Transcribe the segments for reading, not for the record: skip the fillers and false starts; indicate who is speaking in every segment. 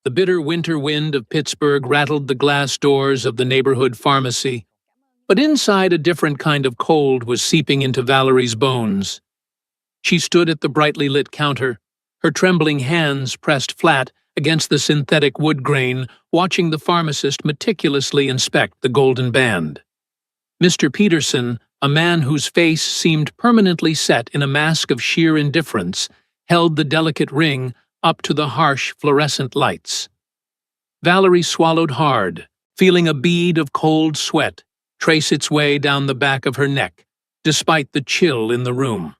Speaker 1: The bitter winter wind of Pittsburgh rattled the glass doors of the neighborhood pharmacy, but inside a different kind of cold was seeping into Valerie's bones. She stood at the brightly lit counter, her trembling hands pressed flat against the synthetic wood grain, watching the pharmacist meticulously inspect the golden band. Mr. Peterson, a man whose face seemed permanently set in a mask of sheer indifference, held the delicate ring up to the harsh fluorescent lights. Valerie swallowed hard, feeling a bead of cold sweat trace its way down the back of her neck, despite the chill in the room.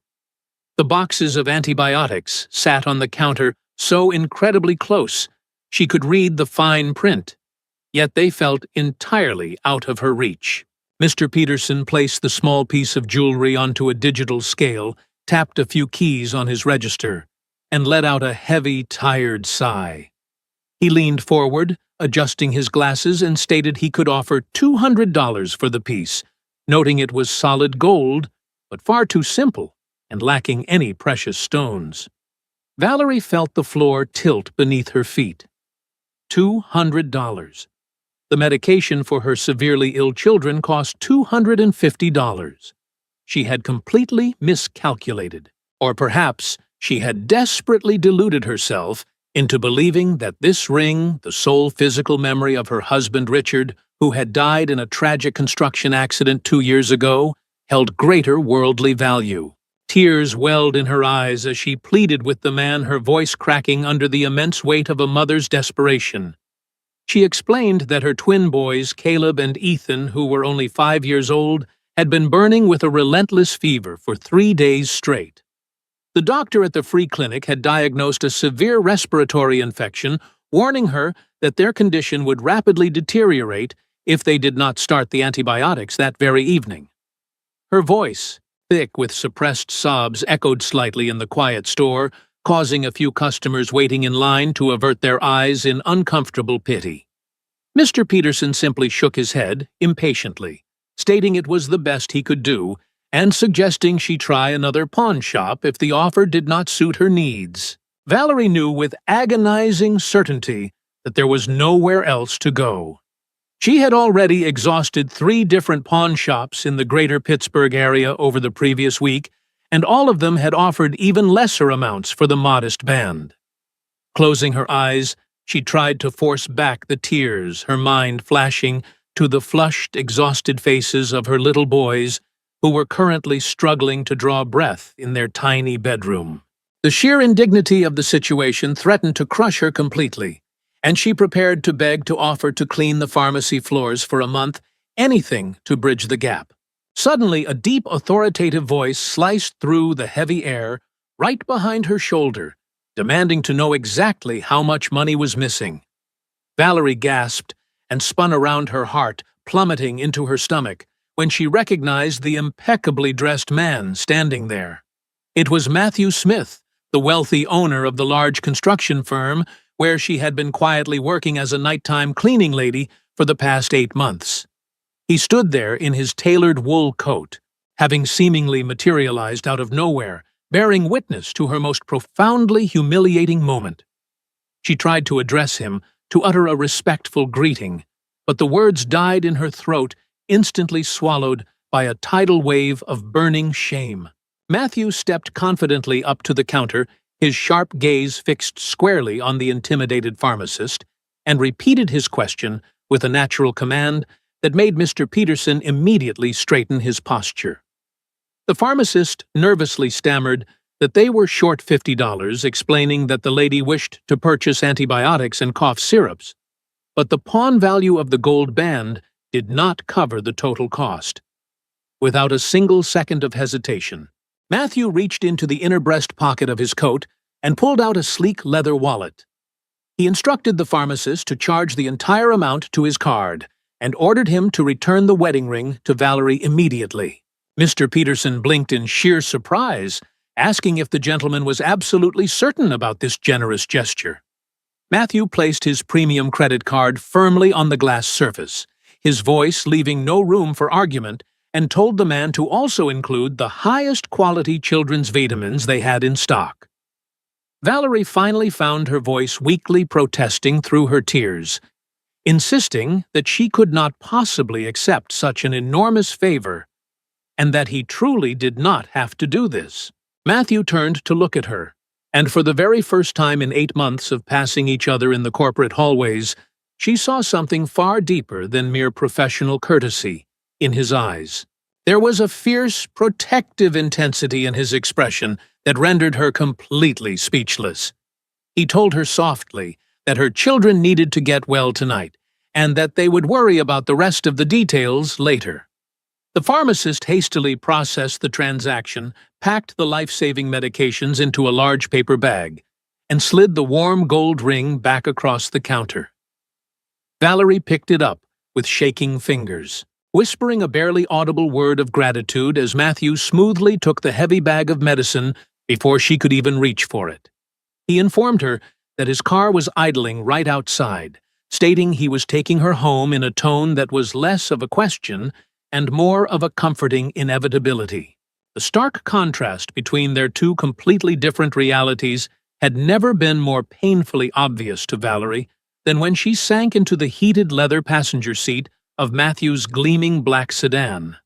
Speaker 1: The boxes of antibiotics sat on the counter so incredibly close she could read the fine print, yet they felt entirely out of her reach. Mr. Peterson placed the small piece of jewelry onto a digital scale, tapped a few keys on his register, and let out a heavy, tired sigh. He leaned forward, adjusting his glasses, and stated he could offer $200 for the piece, noting it was solid gold, but far too simple and lacking any precious stones. Valerie felt the floor tilt beneath her feet. $200. The medication for her severely ill children cost $250. She had completely miscalculated, or perhaps she had desperately deluded herself into believing that this ring, the sole physical memory of her husband Richard, who had died in a tragic construction accident 2 years ago, held greater worldly value. Tears welled in her eyes as she pleaded with the man, her voice cracking under the immense weight of a mother's desperation. She explained that her twin boys, Caleb and Ethan, who were only 5 years old, had been burning with a relentless fever for 3 days straight. The doctor at the free clinic had diagnosed a severe respiratory infection, warning her that their condition would rapidly deteriorate if they did not start the antibiotics that very evening. Her voice, thick with suppressed sobs, echoed slightly in the quiet store, causing a few customers waiting in line to avert their eyes in uncomfortable pity. Mr. Peterson simply shook his head impatiently, stating it was the best he could do, and suggesting she try another pawn shop if the offer did not suit her needs. Valerie knew with agonizing certainty that there was nowhere else to go. She had already exhausted 3 different pawn shops in the greater Pittsburgh area over the previous week, and all of them had offered even lesser amounts for the modest band. Closing her eyes, she tried to force back the tears, her mind flashing to the flushed, exhausted faces of her little boys, who were currently struggling to draw breath in their tiny bedroom. The sheer indignity of the situation threatened to crush her completely, and she prepared to beg to offer to clean the pharmacy floors for a month, anything to bridge the gap. Suddenly, a deep, authoritative voice sliced through the heavy air right behind her shoulder, demanding to know exactly how much money was missing. Valerie gasped and spun around, her heart plummeting into her stomach, when she recognized the impeccably dressed man standing there. It was Matthew Smith, the wealthy owner of the large construction firm where she had been quietly working as a nighttime cleaning lady for the past 8 months. He stood there in his tailored wool coat, having seemingly materialized out of nowhere, bearing witness to her most profoundly humiliating moment. She tried to address him, to utter a respectful greeting, but the words died in her throat, instantly swallowed by a tidal wave of burning shame. Matthew stepped confidently up to the counter, his sharp gaze fixed squarely on the intimidated pharmacist, and repeated his question with a natural command that made Mr. Peterson immediately straighten his posture. The pharmacist nervously stammered that they were short $50, explaining that the lady wished to purchase antibiotics and cough syrups, but the pawn value of the gold band did not cover the total cost. Without a single second of hesitation, Matthew reached into the inner breast pocket of his coat and pulled out a sleek leather wallet. He instructed the pharmacist to charge the entire amount to his card and ordered him to return the wedding ring to Valerie immediately. Mr. Peterson blinked in sheer surprise, asking if the gentleman was absolutely certain about this generous gesture. Matthew placed his premium credit card firmly on the glass surface, his voice leaving no room for argument, and told the man to also include the highest quality children's vitamins they had in stock. Valerie finally found her voice weakly protesting through her tears, insisting that she could not possibly accept such an enormous favor, and that he truly did not have to do this. Matthew turned to look at her, and for the very first time in 8 months of passing each other in the corporate hallways, she saw something far deeper than mere professional courtesy in his eyes. There was a fierce, protective intensity in his expression that rendered her completely speechless. He told her softly that her children needed to get well tonight, and that they would worry about the rest of the details later. The pharmacist hastily processed the transaction, packed the life-saving medications into a large paper bag, and slid the warm gold ring back across the counter. Valerie picked it up with shaking fingers, whispering a barely audible word of gratitude as Matthew smoothly took the heavy bag of medicine before she could even reach for it. He informed her that his car was idling right outside, stating he was taking her home in a tone that was less of a question and more of a comforting inevitability. The stark contrast between their two completely different realities had never been more painfully obvious to Valerie than when she sank into the heated leather passenger seat of Matthew's gleaming black sedan.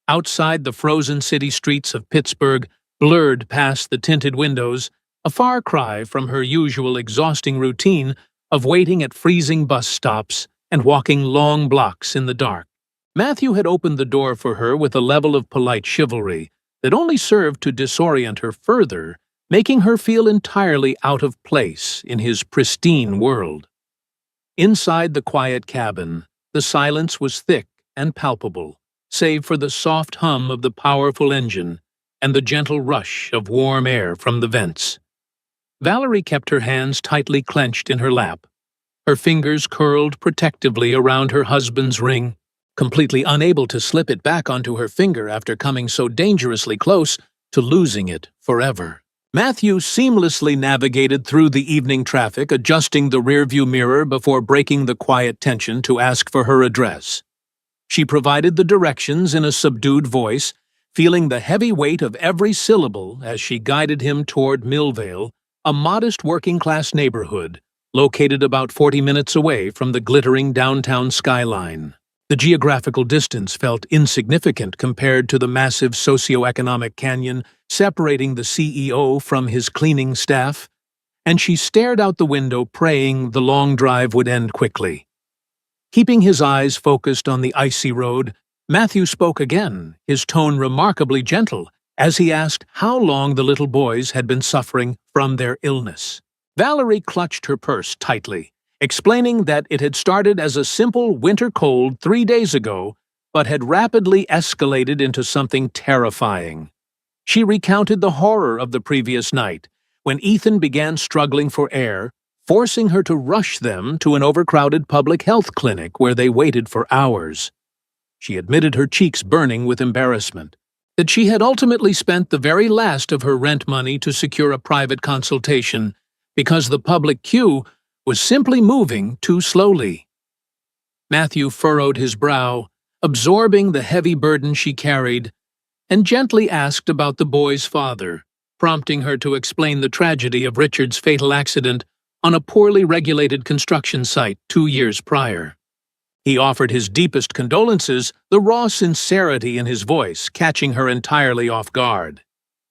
Speaker 1: Outside, the frozen city streets of Pittsburgh blurred past the tinted windows, a far cry from her usual exhausting routine of waiting at freezing bus stops and walking long blocks in the dark. Matthew had opened the door for her with a level of polite chivalry that only served to disorient her further, making her feel entirely out of place in his pristine world. Inside the quiet cabin, the silence was thick and palpable, save for the soft hum of the powerful engine and the gentle rush of warm air from the vents. Valerie kept her hands tightly clenched in her lap, her fingers curled protectively around her husband's ring, completely unable to slip it back onto her finger after coming so dangerously close to losing it forever. Matthew seamlessly navigated through the evening traffic, adjusting the rearview mirror before breaking the quiet tension to ask for her address. She provided the directions in a subdued voice, feeling the heavy weight of every syllable as she guided him toward Millvale, a modest working-class neighborhood located about 40 minutes away from the glittering downtown skyline. The geographical distance felt insignificant compared to the massive socioeconomic canyon separating the CEO from his cleaning staff, and she stared out the window praying the long drive would end quickly. Keeping his eyes focused on the icy road, Matthew spoke again, his tone remarkably gentle, as he asked how long the little boys had been suffering from their illness. Valerie clutched her purse tightly, explaining that it had started as a simple winter cold 3 days ago, but had rapidly escalated into something terrifying. She recounted the horror of the previous night, when Ethan began struggling for air, forcing her to rush them to an overcrowded public health clinic where they waited for hours. She admitted her cheeks burning with embarrassment, that she had ultimately spent the very last of her rent money to secure a private consultation because the public queue was simply moving too slowly. Matthew furrowed his brow, absorbing the heavy burden she carried, and gently asked about the boy's father, prompting her to explain the tragedy of Richard's fatal accident on a poorly regulated construction site 2 years prior. He offered his deepest condolences, the raw sincerity in his voice catching her entirely off guard.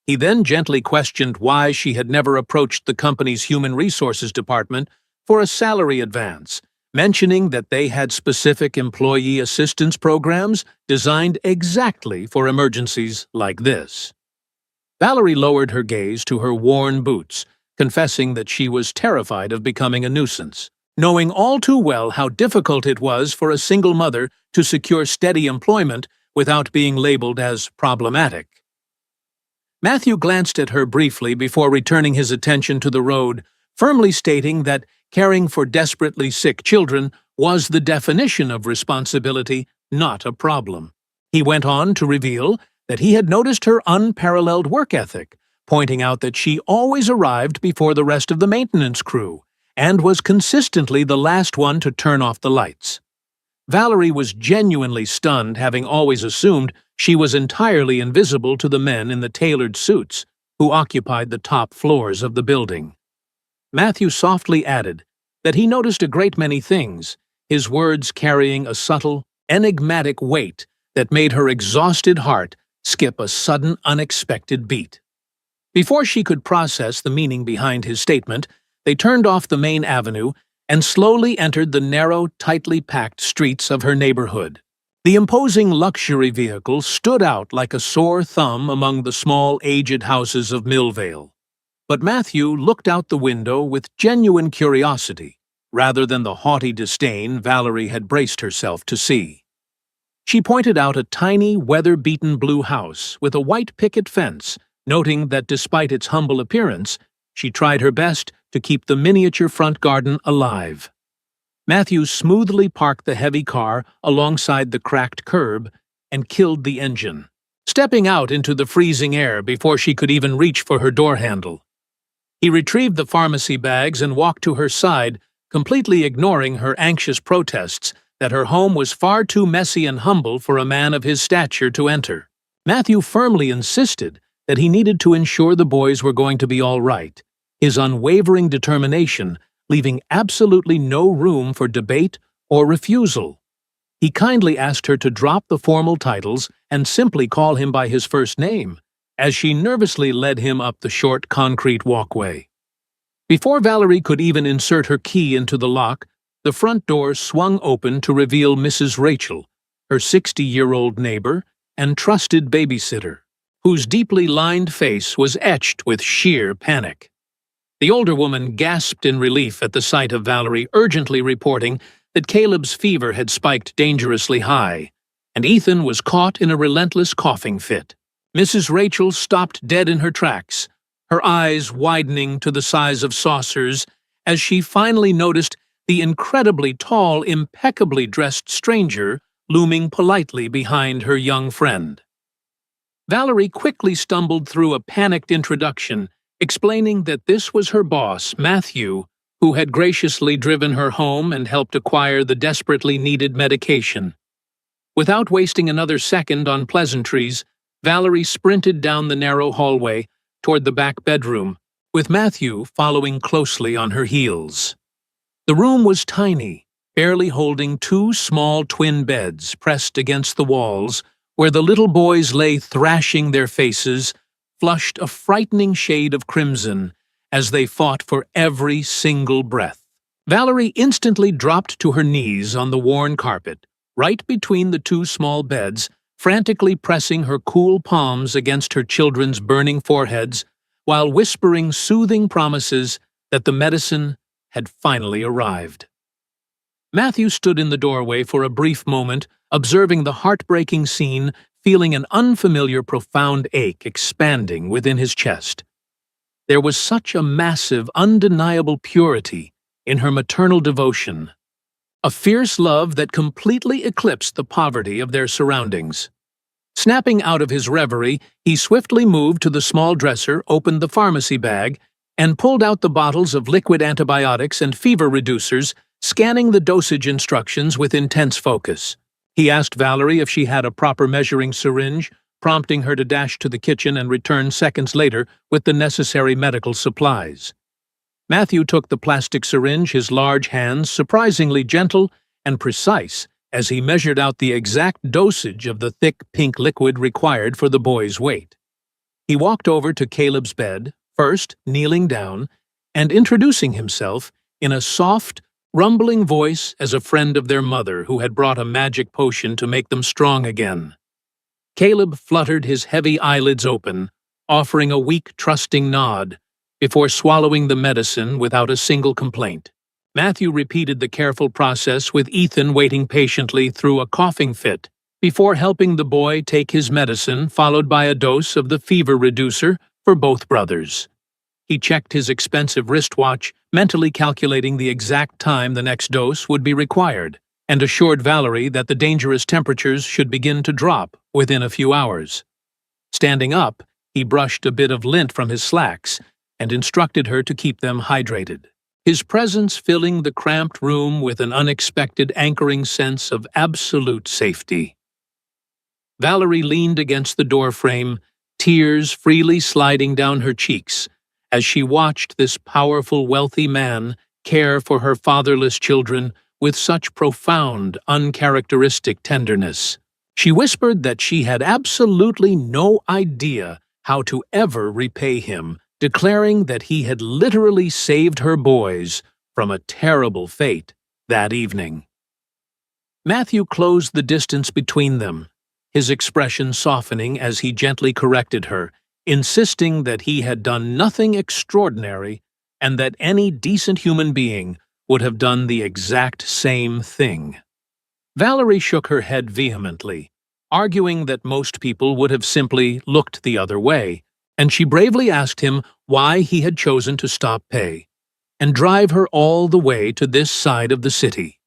Speaker 1: He then gently questioned why she had never approached the company's human resources department for a salary advance, mentioning that they had specific employee assistance programs designed exactly for emergencies like this. Valerie lowered her gaze to her worn boots, confessing that she was terrified of becoming a nuisance, knowing all too well how difficult it was for a single mother to secure steady employment without being labeled as problematic. Matthew glanced at her briefly before returning his attention to the road, firmly stating that caring for desperately sick children was the definition of responsibility, not a problem. He went on to reveal that he had noticed her unparalleled work ethic, pointing out that she always arrived before the rest of the maintenance crew and was consistently the last one to turn off the lights. Valerie was genuinely stunned, having always assumed she was entirely invisible to the men in the tailored suits who occupied the top floors of the building. Matthew softly added that he noticed a great many things, his words carrying a subtle, enigmatic weight that made her exhausted heart skip a sudden, unexpected beat. Before she could process the meaning behind his statement, they turned off the main avenue and slowly entered the narrow, tightly packed streets of her neighborhood. The imposing luxury vehicle stood out like a sore thumb among the small, aged houses of Millvale. But Matthew looked out the window with genuine curiosity, rather than the haughty disdain Valerie had braced herself to see. She pointed out a tiny, weather-beaten blue house with a white picket fence, noting that despite its humble appearance, she tried her best to keep the miniature front garden alive. Matthew smoothly parked the heavy car alongside the cracked curb and killed the engine, stepping out into the freezing air before she could even reach for her door handle. He retrieved the pharmacy bags and walked to her side, completely ignoring her anxious protests that her home was far too messy and humble for a man of his stature to enter. Matthew firmly insisted that he needed to ensure the boys were going to be all right, his unwavering determination leaving absolutely no room for debate or refusal. He kindly asked her to drop the formal titles and simply call him by his first name, as she nervously led him up the short concrete walkway. Before Valerie could even insert her key into the lock, the front door swung open to reveal Mrs. Rachel, her 60-year-old neighbor and trusted babysitter, whose deeply lined face was etched with sheer panic. The older woman gasped in relief at the sight of Valerie urgently reporting that Caleb's fever had spiked dangerously high, and Ethan was caught in a relentless coughing fit. Mrs. Rachel stopped dead in her tracks, her eyes widening to the size of saucers as she finally noticed the incredibly tall, impeccably dressed stranger looming politely behind her young friend. Valerie quickly stumbled through a panicked introduction, explaining that this was her boss, Matthew, who had graciously driven her home and helped acquire the desperately needed medication. Without wasting another second on pleasantries, Valerie sprinted down the narrow hallway toward the back bedroom, with Matthew following closely on her heels. The room was tiny, barely holding two small twin beds pressed against the walls, where the little boys lay thrashing their faces, flushed a frightening shade of crimson as they fought for every single breath. Valerie instantly dropped to her knees on the worn carpet, right between the two small beds, frantically pressing her cool palms against her children's burning foreheads, while whispering soothing promises that the medicine had finally arrived. Matthew stood in the doorway for a brief moment, observing the heartbreaking scene, feeling an unfamiliar profound ache expanding within his chest. There was such a massive, undeniable purity in her maternal devotion, a fierce love that completely eclipsed the poverty of their surroundings. Snapping out of his reverie, he swiftly moved to the small dresser, opened the pharmacy bag, and pulled out the bottles of liquid antibiotics and fever reducers, scanning the dosage instructions with intense focus. He asked Valerie if she had a proper measuring syringe, prompting her to dash to the kitchen and return seconds later with the necessary medical supplies. Matthew took the plastic syringe, his large hands surprisingly gentle and precise as he measured out the exact dosage of the thick pink liquid required for the boy's weight. He walked over to Caleb's bed, first kneeling down and introducing himself in a soft, rumbling voice as a friend of their mother who had brought a magic potion to make them strong again. Caleb fluttered his heavy eyelids open, offering a weak, trusting nod, before swallowing the medicine without a single complaint. Matthew repeated the careful process with Ethan waiting patiently through a coughing fit, before helping the boy take his medicine, followed by a dose of the fever reducer for both brothers. He checked his expensive wristwatch, mentally calculating the exact time the next dose would be required, and assured Valerie that the dangerous temperatures should begin to drop within a few hours. Standing up, he brushed a bit of lint from his slacks and instructed her to keep them hydrated, his presence filling the cramped room with an unexpected anchoring sense of absolute safety. Valerie leaned against the doorframe, tears freely sliding down her cheeks, as she watched this powerful, wealthy man care for her fatherless children with such profound, uncharacteristic tenderness. She whispered that she had absolutely no idea how to ever repay him, declaring that he had literally saved her boys from a terrible fate that evening. Matthew closed the distance between them, his expression softening as he gently corrected her, insisting that he had done nothing extraordinary and that any decent human being would have done the exact same thing. Valerie shook her head vehemently, arguing that most people would have simply looked the other way, and she bravely asked him why he had chosen to stop pay and drive her all the way to this side of the city.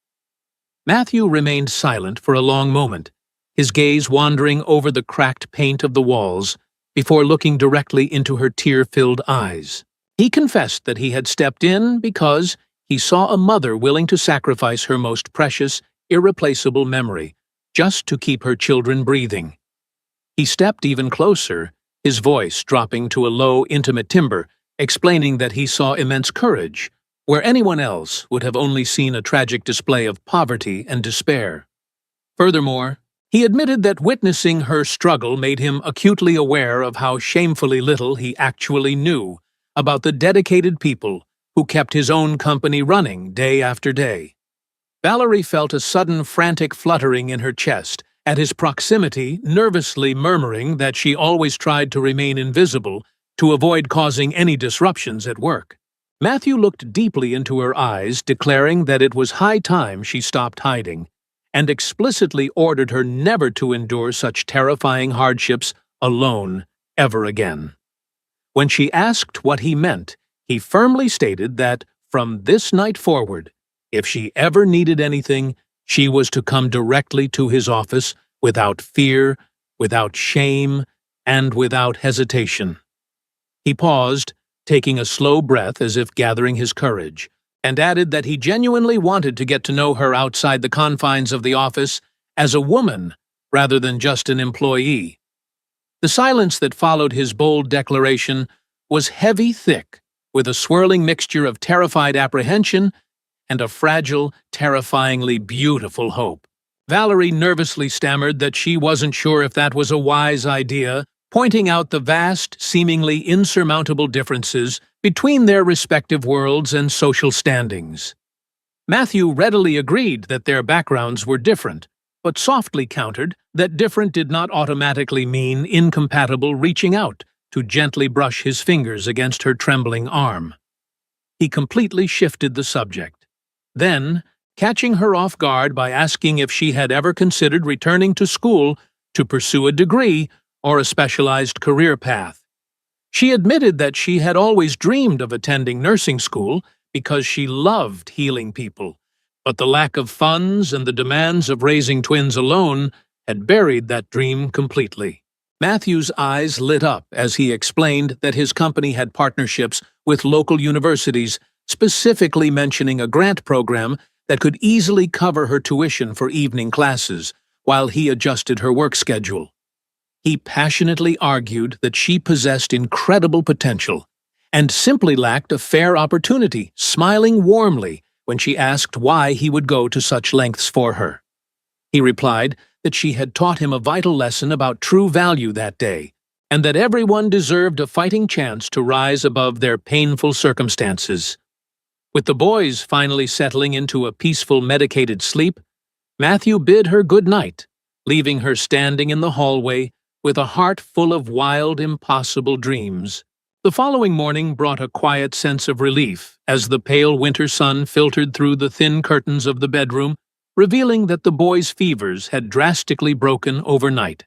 Speaker 1: Matthew remained silent for a long moment, his gaze wandering over the cracked paint of the walls before looking directly into her tear-filled eyes. He confessed that he had stepped in because he saw a mother willing to sacrifice her most precious, irreplaceable memory just to keep her children breathing. He stepped even closer, his voice dropping to a low, intimate timbre, explaining that he saw immense courage, where anyone else would have only seen a tragic display of poverty and despair. Furthermore, he admitted that witnessing her struggle made him acutely aware of how shamefully little he actually knew about the dedicated people who kept his own company running day after day. Valerie felt a sudden frantic fluttering in her chest at his proximity, nervously murmuring that she always tried to remain invisible to avoid causing any disruptions at work. Matthew looked deeply into her eyes, declaring that it was high time she stopped hiding, and explicitly ordered her never to endure such terrifying hardships alone ever again. When she asked what he meant, he firmly stated that, from this night forward, if she ever needed anything, she was to come directly to his office without fear, without shame, and without hesitation. He paused, taking a slow breath as if gathering his courage, and added that he genuinely wanted to get to know her outside the confines of the office as a woman rather than just an employee. The silence that followed his bold declaration was heavy, thick, with a swirling mixture of terrified apprehension and a fragile, terrifyingly beautiful hope. Valerie nervously stammered that she wasn't sure if that was a wise idea, pointing out the vast, seemingly insurmountable differences between their respective worlds and social standings. Matthew readily agreed that their backgrounds were different, but softly countered that different did not automatically mean incompatible, reaching out to gently brush his fingers against her trembling arm. He completely shifted the subject. Then, catching her off guard by asking if she had ever considered returning to school to pursue a degree or a specialized career path. She admitted that she had always dreamed of attending nursing school because she loved healing people, but the lack of funds and the demands of raising twins alone had buried that dream completely. Matthew's eyes lit up as he explained that his company had partnerships with local universities, specifically mentioning a grant program that could easily cover her tuition for evening classes while he adjusted her work schedule. He passionately argued that she possessed incredible potential and simply lacked a fair opportunity, smiling warmly when she asked why he would go to such lengths for her. He replied that she had taught him a vital lesson about true value that day, and that everyone deserved a fighting chance to rise above their painful circumstances. With the boys finally settling into a peaceful, medicated sleep, Matthew bid her good night, leaving her standing in the hallway with a heart full of wild, impossible dreams. The following morning brought a quiet sense of relief as the pale winter sun filtered through the thin curtains of the bedroom, revealing that the boys' fevers had drastically broken overnight.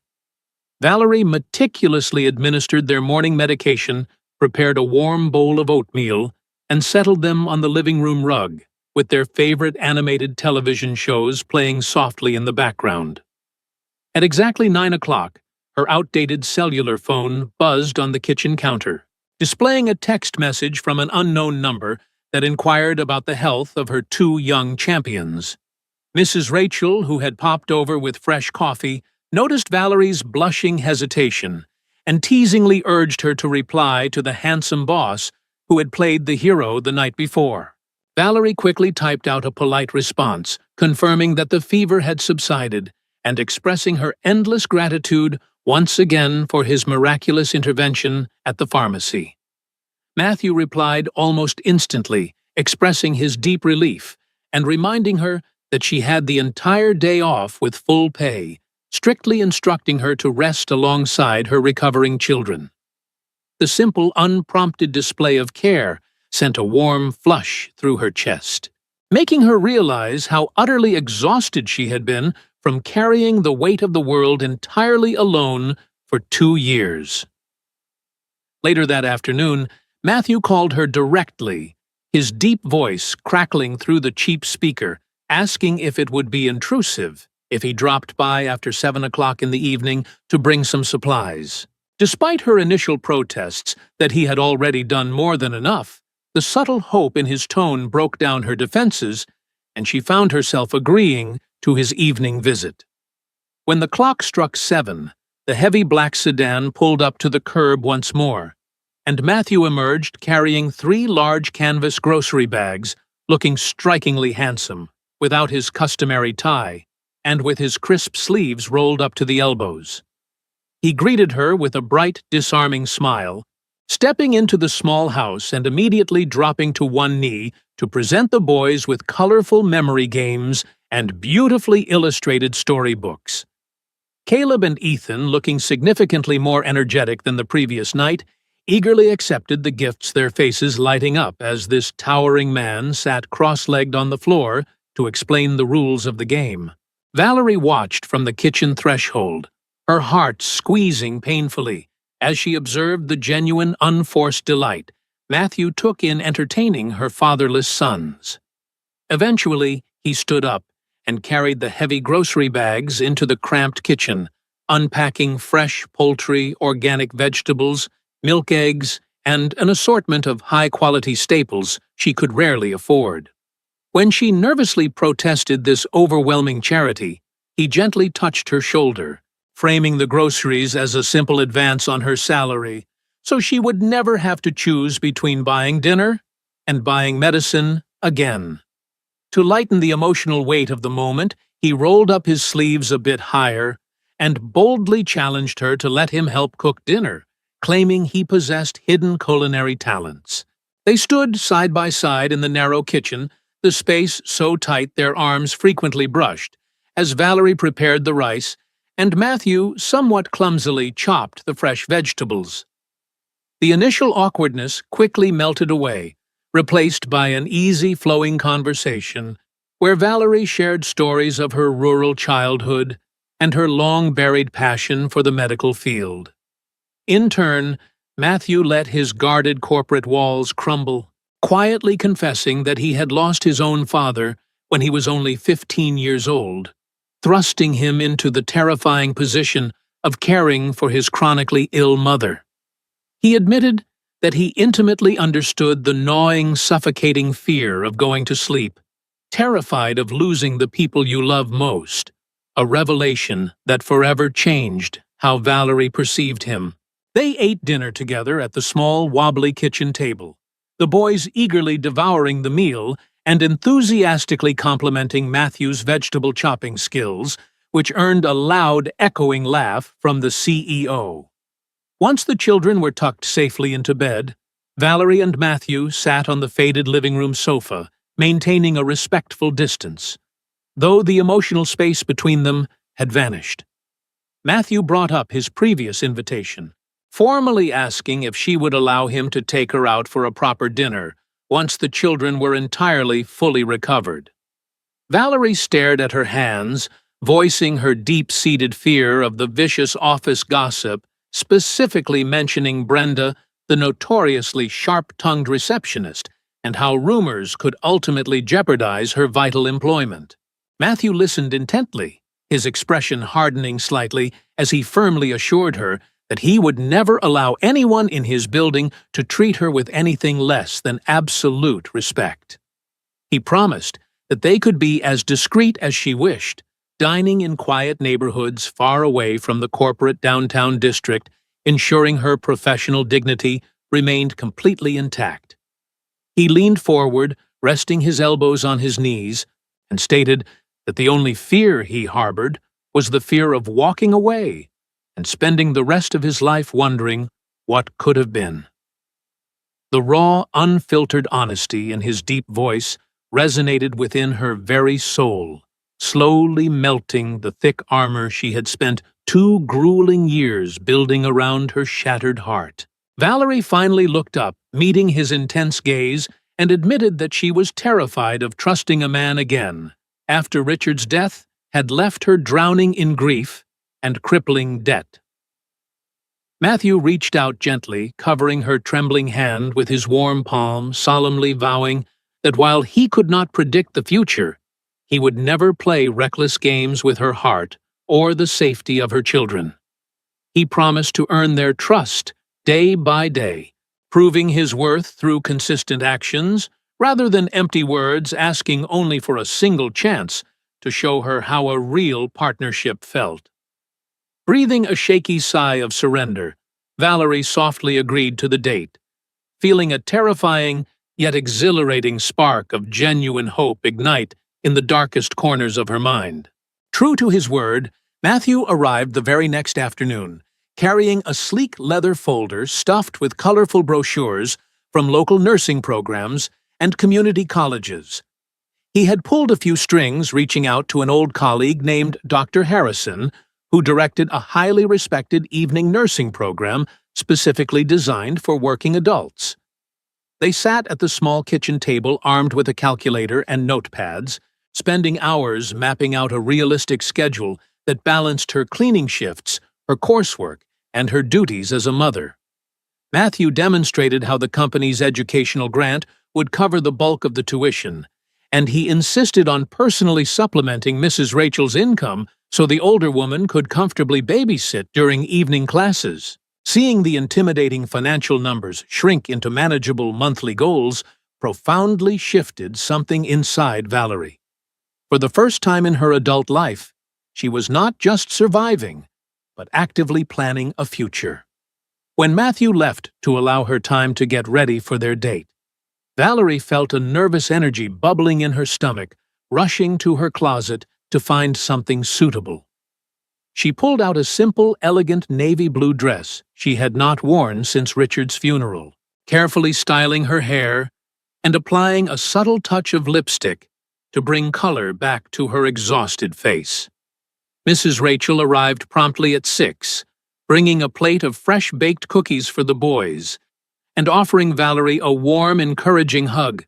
Speaker 1: Valerie meticulously administered their morning medication, prepared a warm bowl of oatmeal, and settled them on the living room rug, with their favorite animated television shows playing softly in the background. At exactly 9 o'clock, her outdated cellular phone buzzed on the kitchen counter, displaying a text message from an unknown number that inquired about the health of her two young champions. Mrs. Rachel, who had popped over with fresh coffee, noticed Valerie's blushing hesitation and teasingly urged her to reply to the handsome boss who had played the hero the night before. Valerie quickly typed out a polite response, confirming that the fever had subsided and expressing her endless gratitude once again for his miraculous intervention at the pharmacy. Matthew replied almost instantly, expressing his deep relief and reminding her that she had the entire day off with full pay, strictly instructing her to rest alongside her recovering children. The simple, unprompted display of care sent a warm flush through her chest, making her realize how utterly exhausted she had been from carrying the weight of the world entirely alone for 2 years. Later that afternoon, Matthew called her directly, his deep voice crackling through the cheap speaker, asking if it would be intrusive if he dropped by after 7 o'clock in the evening to bring some supplies. Despite her initial protests that he had already done more than enough, the subtle hope in his tone broke down her defenses, and she found herself agreeing to his evening visit. When the clock struck 7, the heavy black sedan pulled up to the curb once more, and Matthew emerged carrying 3 large canvas grocery bags, looking strikingly handsome, without his customary tie, and with his crisp sleeves rolled up to the elbows. He greeted her with a bright, disarming smile, stepping into the small house and immediately dropping to one knee to present the boys with colorful memory games and beautifully illustrated storybooks. Caleb and Ethan, looking significantly more energetic than the previous night, eagerly accepted the gifts, their faces lighting up as this towering man sat cross-legged on the floor to explain the rules of the game. Valerie watched from the kitchen threshold, her heart squeezing painfully as she observed the genuine, unforced delight Matthew took in entertaining her fatherless sons. Eventually, he stood up and carried the heavy grocery bags into the cramped kitchen, unpacking fresh poultry, organic vegetables, milk eggs, and an assortment of high-quality staples she could rarely afford. When she nervously protested this overwhelming charity, he gently touched her shoulder, framing the groceries as a simple advance on her salary, so she would never have to choose between buying dinner and buying medicine again. To lighten the emotional weight of the moment, he rolled up his sleeves a bit higher and boldly challenged her to let him help cook dinner, claiming he possessed hidden culinary talents. They stood side by side in the narrow kitchen, the space so tight their arms frequently brushed, as Valerie prepared the rice and Matthew somewhat clumsily chopped the fresh vegetables. The initial awkwardness quickly melted away, replaced by an easy, flowing conversation where Valerie shared stories of her rural childhood and her long-buried passion for the medical field. In turn, Matthew let his guarded corporate walls crumble, quietly confessing that he had lost his own father when he was only 15 years old, thrusting him into the terrifying position of caring for his chronically ill mother. He admitted that he intimately understood the gnawing, suffocating fear of going to sleep, terrified of losing the people you love most, a revelation that forever changed how Valerie perceived him. They ate dinner together at the small, wobbly kitchen table, the boys eagerly devouring the meal and enthusiastically complimenting Matthew's vegetable chopping skills, which earned a loud, echoing laugh from the CEO. Once the children were tucked safely into bed, Valerie and Matthew sat on the faded living room sofa, maintaining a respectful distance, though the emotional space between them had vanished. Matthew brought up his previous invitation, formally asking if she would allow him to take her out for a proper dinner once the children were entirely fully recovered. Valerie stared at her hands, voicing her deep-seated fear of the vicious office gossip, specifically mentioning Brenda, the notoriously sharp-tongued receptionist, and how rumors could ultimately jeopardize her vital employment. Matthew listened intently, his expression hardening slightly as he firmly assured her that he would never allow anyone in his building to treat her with anything less than absolute respect. He promised that they could be as discreet as she wished, dining in quiet neighborhoods far away from the corporate downtown district, ensuring her professional dignity remained completely intact. He leaned forward, resting his elbows on his knees, and stated that the only fear he harbored was the fear of walking away and spending the rest of his life wondering what could have been. The raw, unfiltered honesty in his deep voice resonated within her very soul, slowly melting the thick armor she had spent 2 grueling years building around her shattered heart. Valerie finally looked up, meeting his intense gaze, and admitted that she was terrified of trusting a man again, after Richard's death had left her drowning in grief and crippling debt. Matthew reached out gently, covering her trembling hand with his warm palm, solemnly vowing that while he could not predict the future, he would never play reckless games with her heart or the safety of her children. He promised to earn their trust day by day, proving his worth through consistent actions rather than empty words asking only for a single chance to show her how a real partnership felt. Breathing a shaky sigh of surrender, Valerie softly agreed to the date, feeling a terrifying yet exhilarating spark of genuine hope ignite in the darkest corners of her mind. True to his word, Matthew arrived the very next afternoon, carrying a sleek leather folder stuffed with colorful brochures from local nursing programs and community colleges. He had pulled a few strings, reaching out to an old colleague named Dr. Harrison, who directed a highly respected evening nursing program specifically designed for working adults. They sat at the small kitchen table armed with a calculator and notepads, spending hours mapping out a realistic schedule that balanced her cleaning shifts, her coursework, and her duties as a mother. Matthew demonstrated how the company's educational grant would cover the bulk of the tuition, and he insisted on personally supplementing Mrs. Rachel's income so the older woman could comfortably babysit during evening classes. Seeing the intimidating financial numbers shrink into manageable monthly goals profoundly shifted something inside Valerie. For the first time in her adult life, she was not just surviving, but actively planning a future. When Matthew left to allow her time to get ready for their date, Valerie felt a nervous energy bubbling in her stomach, rushing to her closet to find something suitable. She pulled out a simple, elegant navy blue dress she had not worn since Richard's funeral, carefully styling her hair and applying a subtle touch of lipstick to bring color back to her exhausted face. Mrs. Rachel arrived promptly at 6, bringing a plate of fresh-baked cookies for the boys and offering Valerie a warm, encouraging hug,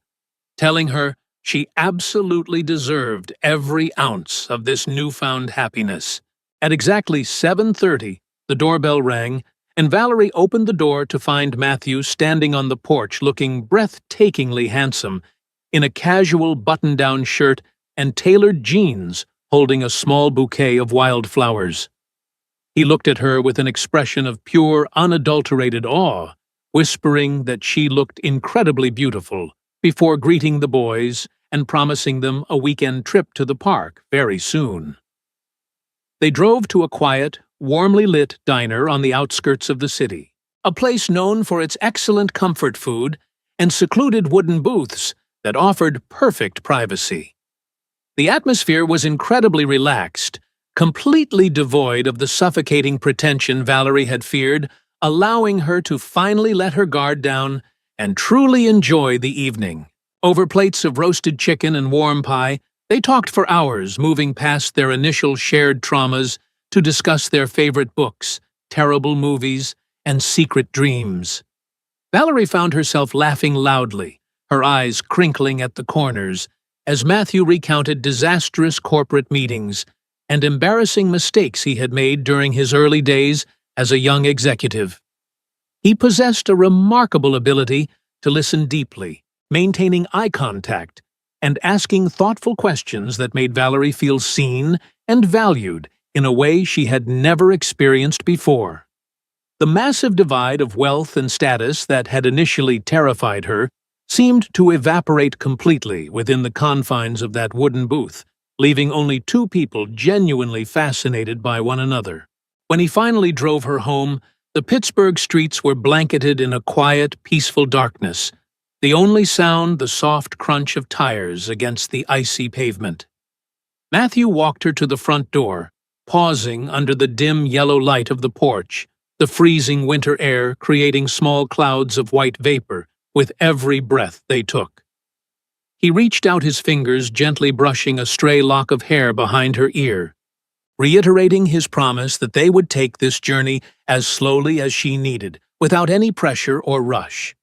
Speaker 1: telling her she absolutely deserved every ounce of this newfound happiness. At exactly 7:30, the doorbell rang, and Valerie opened the door to find Matthew standing on the porch looking breathtakingly handsome in a casual button-down shirt and tailored jeans, holding a small bouquet of wildflowers. He looked at her with an expression of pure, unadulterated awe, whispering that she looked incredibly beautiful, before greeting the boys and promising them a weekend trip to the park very soon. They drove to a quiet, warmly lit diner on the outskirts of the city, a place known for its excellent comfort food and secluded wooden booths that offered perfect privacy. The atmosphere was incredibly relaxed, completely devoid of the suffocating pretension Valerie had feared, allowing her to finally let her guard down and truly enjoy the evening. Over plates of roasted chicken and warm pie, they talked for hours, moving past their initial shared traumas to discuss their favorite books, terrible movies, and secret dreams. Valerie found herself laughing loudly, her eyes crinkling at the corners, as Matthew recounted disastrous corporate meetings and embarrassing mistakes he had made during his early days as a young executive. He possessed a remarkable ability to listen deeply, maintaining eye contact, and asking thoughtful questions that made Valerie feel seen and valued in a way she had never experienced before. The massive divide of wealth and status that had initially terrified her seemed to evaporate completely within the confines of that wooden booth, leaving only two people genuinely fascinated by one another. When he finally drove her home, the Pittsburgh streets were blanketed in a quiet, peaceful darkness, the only sound the soft crunch of tires against the icy pavement. Matthew walked her to the front door, pausing under the dim yellow light of the porch, the freezing winter air creating small clouds of white vapor with every breath they took. He reached out his fingers, gently brushing a stray lock of hair behind her ear, reiterating his promise that they would take this journey as slowly as she needed, without any pressure or rush.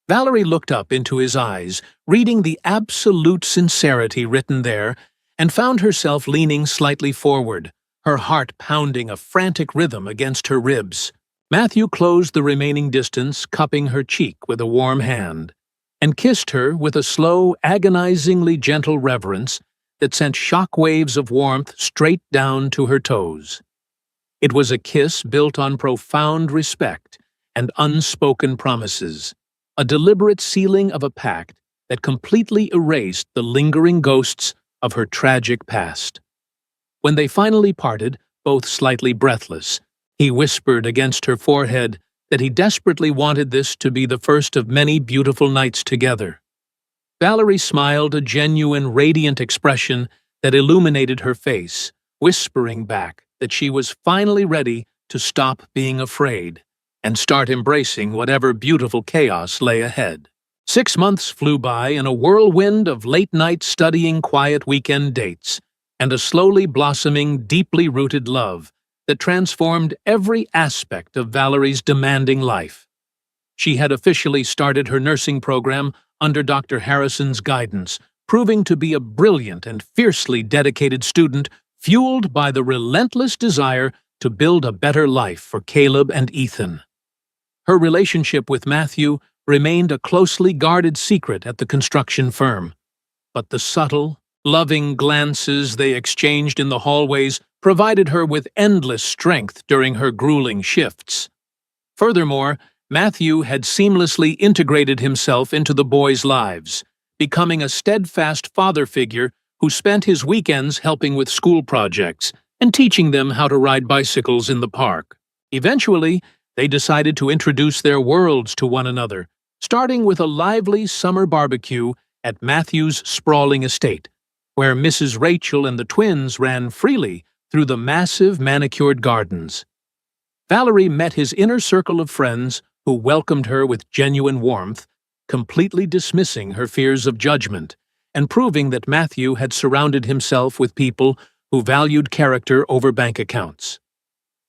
Speaker 1: Valerie looked up into his eyes, reading the absolute sincerity written there, and found herself leaning slightly forward, her heart pounding a frantic rhythm against her ribs. Matthew closed the remaining distance, cupping her cheek with a warm hand, and kissed her with a slow, agonizingly gentle reverence that sent shock waves of warmth straight down to her toes. It was a kiss built on profound respect and unspoken promises, a deliberate sealing of a pact that completely erased the lingering ghosts of her tragic past. When they finally parted, both slightly breathless, he whispered against her forehead that he desperately wanted this to be the first of many beautiful nights together. Valerie smiled, a genuine, radiant expression that illuminated her face, whispering back that she was finally ready to stop being afraid and start embracing whatever beautiful chaos lay ahead. 6 months flew by in a whirlwind of late-night studying, quiet weekend dates, and a slowly blossoming, deeply rooted love that transformed every aspect of Valerie's demanding life. She had officially started her nursing program under Dr. Harrison's guidance, proving to be a brilliant and fiercely dedicated student, fueled by the relentless desire to build a better life for Caleb and Ethan. Her relationship with Matthew remained a closely guarded secret at the construction firm, but the subtle, loving glances they exchanged in the hallways provided her with endless strength during her grueling shifts. Furthermore, Matthew had seamlessly integrated himself into the boys' lives, becoming a steadfast father figure who spent his weekends helping with school projects and teaching them how to ride bicycles in the park. Eventually, they decided to introduce their worlds to one another, starting with a lively summer barbecue at Matthew's sprawling estate, where Mrs. Rachel and the twins ran freely through the massive manicured gardens. Valerie met his inner circle of friends who welcomed her with genuine warmth, completely dismissing her fears of judgment and proving that Matthew had surrounded himself with people who valued character over bank accounts.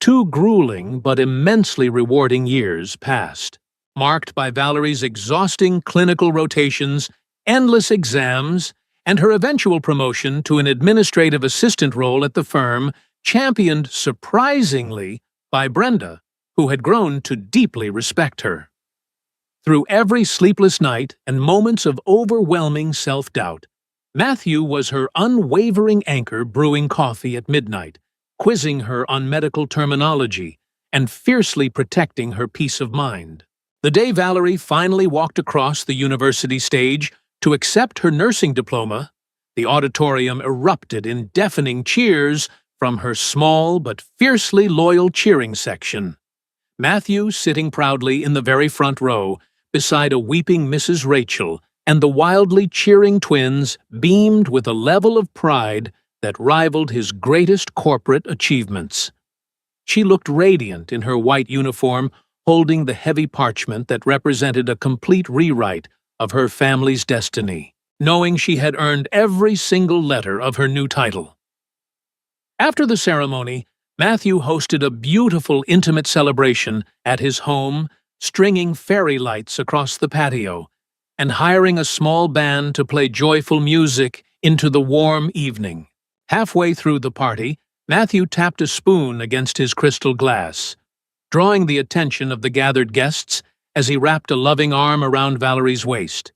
Speaker 1: 2 grueling but immensely rewarding years passed, marked by Valerie's exhausting clinical rotations, endless exams, and her eventual promotion to an administrative assistant role at the firm, championed surprisingly by Brenda, who had grown to deeply respect her. Through every sleepless night and moments of overwhelming self-doubt, Matthew was her unwavering anchor, brewing coffee at midnight, quizzing her on medical terminology, and fiercely protecting her peace of mind. The day Valerie finally walked across the university stage to accept her nursing diploma, the auditorium erupted in deafening cheers from her small but fiercely loyal cheering section. Matthew, sitting proudly in the very front row, beside a weeping Mrs. Rachel, and the wildly cheering twins, beamed with a level of pride that rivaled his greatest corporate achievements. She looked radiant in her white uniform, holding the heavy parchment that represented a complete rewrite of her family's destiny, knowing she had earned every single letter of her new title. After the ceremony, Matthew hosted a beautiful, intimate celebration at his home, stringing fairy lights across the patio and hiring a small band to play joyful music into the warm evening. Halfway through the party, Matthew tapped a spoon against his crystal glass, drawing the attention of the gathered guests as he wrapped a loving arm around Valerie's waist.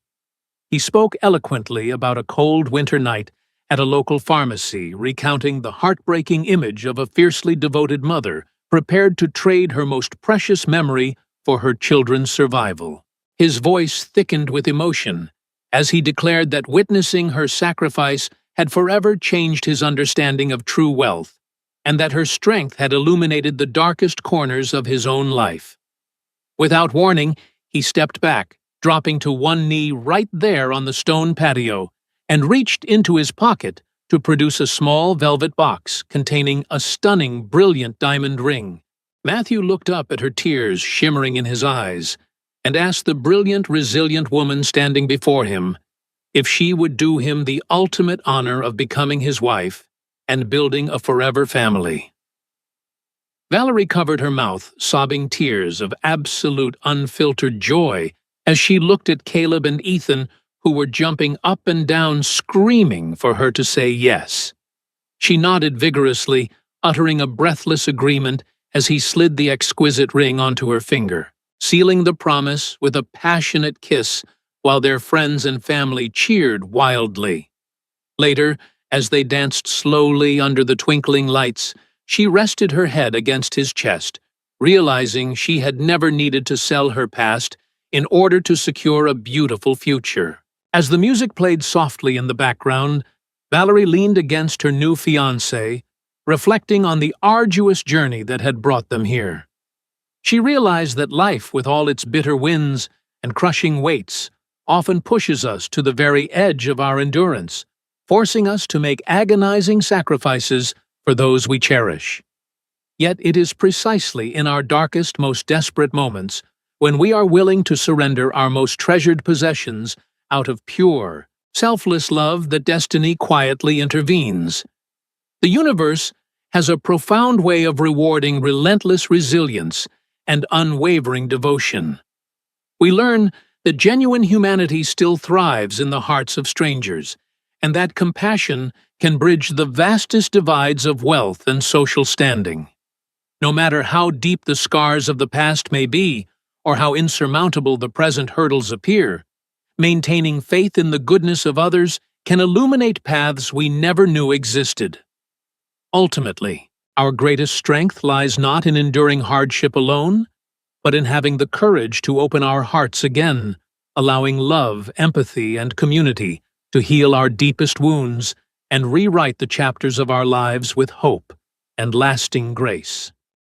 Speaker 1: He spoke eloquently about a cold winter night at a local pharmacy, recounting the heartbreaking image of a fiercely devoted mother prepared to trade her most precious memory for her children's survival. His voice thickened with emotion as he declared that witnessing her sacrifice had forever changed his understanding of true wealth, and that her strength had illuminated the darkest corners of his own life. Without warning, he stepped back, dropping to one knee right there on the stone patio, and reached into his pocket to produce a small velvet box containing a stunning, brilliant diamond ring. Matthew looked up at her tears shimmering in his eyes and asked the brilliant, resilient woman standing before him if she would do him the ultimate honor of becoming his wife and building a forever family. Valerie covered her mouth, sobbing tears of absolute unfiltered joy as she looked at Caleb and Ethan, who were jumping up and down screaming for her to say yes. She nodded vigorously, uttering a breathless agreement as he slid the exquisite ring onto her finger, sealing the promise with a passionate kiss while their friends and family cheered wildly. Later, as they danced slowly under the twinkling lights, she rested her head against his chest, realizing she had never needed to sell her past in order to secure a beautiful future. As the music played softly in the background, Valerie leaned against her new fiancé, reflecting on the arduous journey that had brought them here. She realized that life, with all its bitter winds and crushing weights, often pushes us to the very edge of our endurance, forcing us to make agonizing sacrifices for those we cherish. Yet it is precisely in our darkest, most desperate moments when we are willing to surrender our most treasured possessions out of pure, selfless love that destiny quietly intervenes. The universe has a profound way of rewarding relentless resilience and unwavering devotion. We learn that genuine humanity still thrives in the hearts of strangers, and that compassion can bridge the vastest divides of wealth and social standing. No matter how deep the scars of the past may be, or how insurmountable the present hurdles appear, maintaining faith in the goodness of others can illuminate paths we never knew existed. Ultimately, our greatest strength lies not in enduring hardship alone, but in having the courage to open our hearts again, allowing love, empathy, and community to heal our deepest wounds and rewrite the chapters of our lives with hope and lasting grace.